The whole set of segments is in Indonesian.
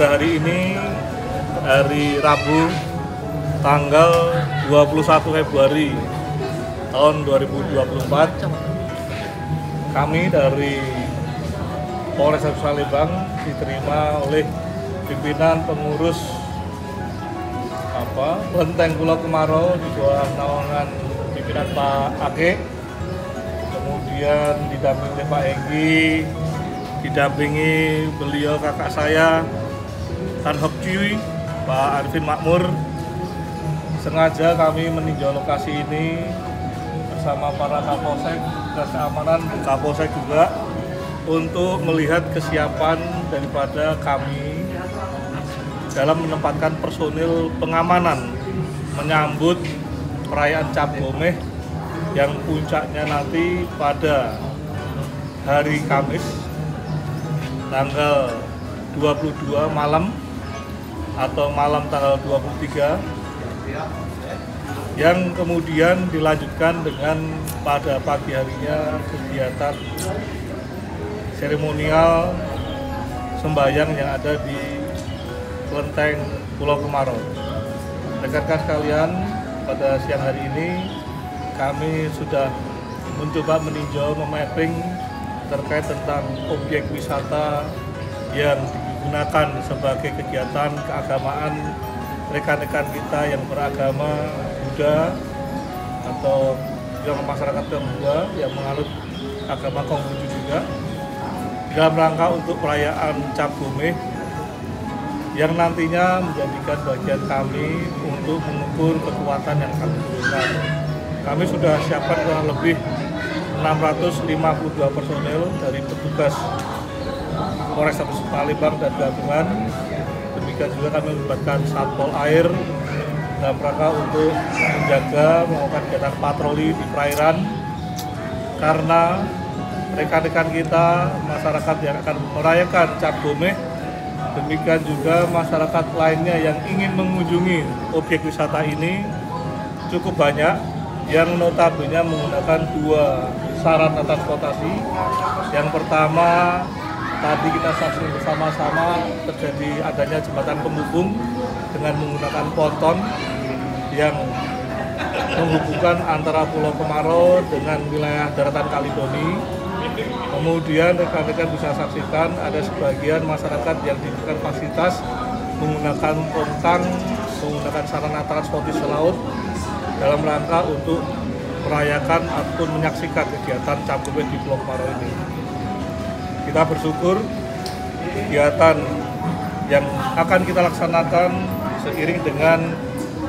pada hari ini, hari Rabu, tanggal 21 Februari tahun 2024, kami dari Polrestabes Palembang diterima oleh pimpinan pengurus Kelenteng Pulau Kemarau di bawah naungan pimpinan Pak Ake, kemudian didampingi oleh Pak Egi, didampingi beliau kakak saya Tan Hok Cui, Pak Arifin Makmur. Sengaja kami meninjau lokasi ini bersama para Kapolsek dan keamanan Kapolsek juga untuk melihat kesiapan daripada kami dalam menempatkan personil pengamanan menyambut perayaan Cap Gomeh yang puncaknya nanti pada hari Kamis tanggal 22 malam atau malam tanggal 23, yang kemudian dilanjutkan dengan pada pagi harinya kegiatan seremonial sembahyang yang ada di Kelenteng Pulau Kemarau. Rekan-rekan sekalian, pada siang hari ini kami sudah mencoba meninjau, memapping terkait tentang objek wisata yang digunakan sebagai kegiatan keagamaan rekan-rekan kita yang beragama Buddha atau yang masyarakat Tionghoa yang menganut agama Konghucu juga, dalam rangka untuk perayaan Cap Gomeh yang nantinya menjadikan bagian kami untuk mengukur kekuatan yang kami turunkan. Kami sudah siapkan kurang lebih 652 personel dari petugas Polrestabes Palembang dan gabungan. Demikian juga kami melibatkan Satpol Air dalam rangka untuk menjaga melakukan kegiatan patroli di perairan, karena rekan-rekan kita, masyarakat yang akan merayakan Cap Gomeh, demikian juga masyarakat lainnya yang ingin mengunjungi objek wisata ini cukup banyak, yang notabene menggunakan dua sarana transportasi. Yang pertama, tadi kita saksikan bersama-sama terjadi adanya jembatan penghubung dengan menggunakan ponton yang menghubungkan antara Pulau Kemarau dengan wilayah daratan Kalidoni. Kemudian rekan-rekan bisa saksikan ada sebagian masyarakat yang diberikan fasilitas menggunakan tongkang, menggunakan sarana transportasi laut dalam rangka untuk merayakan ataupun menyaksikan kegiatan Cap Gomeh di Pulau Kemarau ini. Kita bersyukur kegiatan yang akan kita laksanakan seiring dengan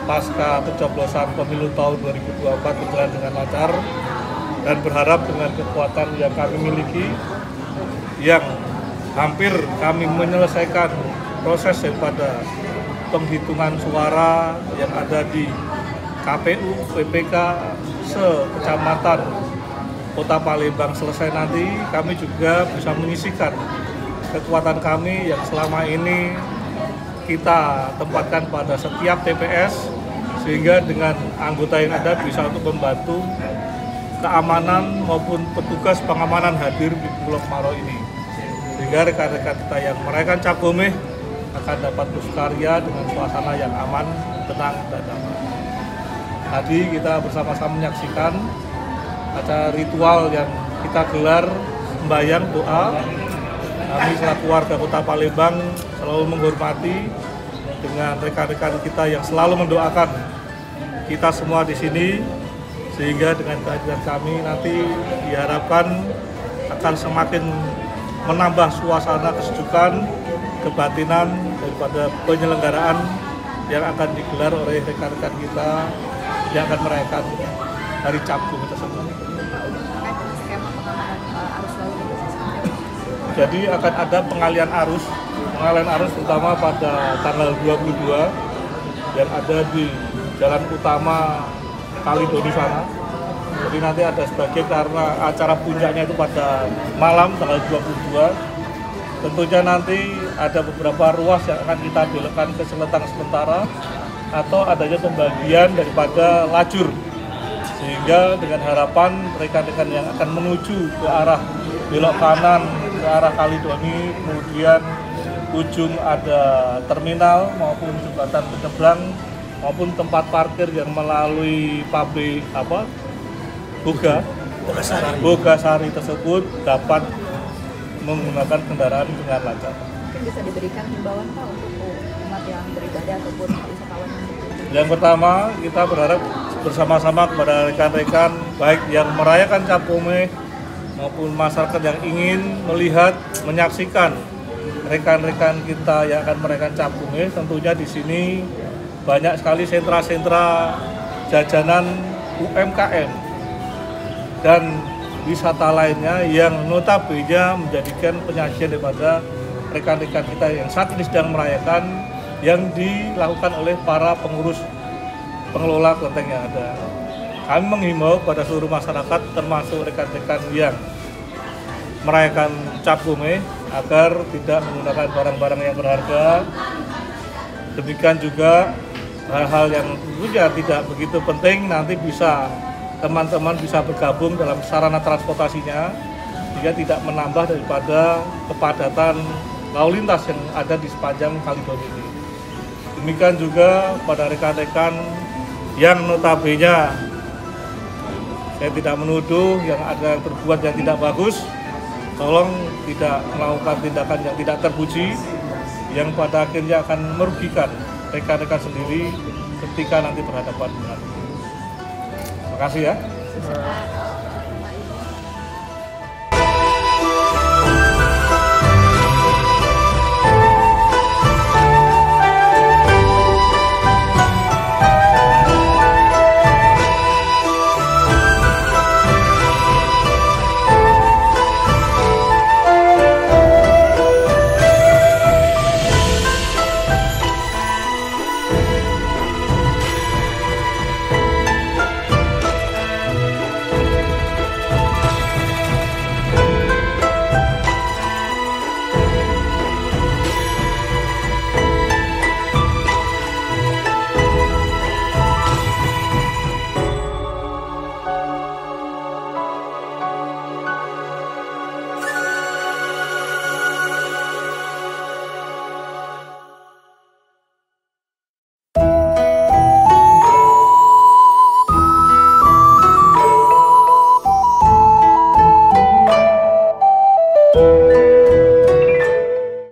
pasca pencoblosan pemilu tahun 2024 berjalan dengan lancar, dan berharap dengan kekuatan yang kami miliki, yang hampir kami menyelesaikan proses daripada penghitungan suara yang ada di KPU, PPK, se-kecamatan Kota Palembang selesai nanti, kami juga bisa menyisikan kekuatan kami yang selama ini kita tempatkan pada setiap TPS, sehingga dengan anggota yang ada bisa untuk membantu keamanan maupun petugas pengamanan hadir di Pulau Kemarau ini, sehingga rekan-rekan kita yang merayakan Cap Gomeh akan dapat berkarya dengan suasana yang aman, tenang, dan damai. Tadi kita bersama-sama menyaksikan acara ritual yang kita gelar sembahyang doa. Kami selaku warga Kota Palembang selalu menghormati dengan rekan-rekan kita yang selalu mendoakan kita semua di sini, sehingga dengan kehadiran kami nanti diharapkan akan semakin menambah suasana kesejukan, kebatinan daripada penyelenggaraan yang akan digelar oleh rekan-rekan kita yang akan merayakan hari Cap Gomeh tersebut. Jadi akan ada pengalian arus terutama pada tanggal 22 yang ada di jalan utama Kalidoni sana. Jadi nanti ada sebagian karena acara puncaknya itu pada malam tanggal 22. Tentunya nanti ada beberapa ruas yang akan kita belokkan ke Seletang sementara atau adanya pembagian daripada lajur, sehingga dengan harapan rekan-rekan yang akan menuju ke arah belok kanan ke arah Kalidoni, kemudian ujung ada terminal maupun jembatan penyeberang maupun tempat parkir yang melalui pabrik Bogasari tersebut dapat menggunakan kendaraan dengan lancar. Mungkin bisa diberikan himbauan Pak untuk umat yang beribadah ataupun wisatawan yang berkunjung. Yang pertama, kita berharap bersama-sama kepada rekan-rekan baik yang merayakan Cap Gomeh maupun masyarakat yang ingin melihat, menyaksikan rekan-rekan kita yang akan merayakan Cap Gomeh. Tentunya di sini banyak sekali sentra-sentra jajanan UMKM dan wisata lainnya yang notabene menjadikan penyajian daripada rekan-rekan kita yang saat ini sedang merayakan yang dilakukan oleh para pengurus pengelola kelenteng yang ada. Kami menghimbau kepada seluruh masyarakat termasuk rekan-rekan yang merayakan Cap Gomeh agar tidak menggunakan barang-barang yang berharga. Demikian juga hal-hal yang tentunya tidak begitu penting nanti bisa teman-teman bisa bergabung dalam sarana transportasinya sehingga tidak menambah daripada kepadatan lalu lintas yang ada di sepanjang Kalidon ini. Demikian juga pada rekan-rekan yang notabene saya tidak menuduh yang ada berbuat yang tidak bagus, tolong tidak melakukan tindakan yang tidak terpuji yang pada akhirnya akan merugikan rekan-rekan sendiri ketika nanti berhadapan dengan. Terima kasih ya.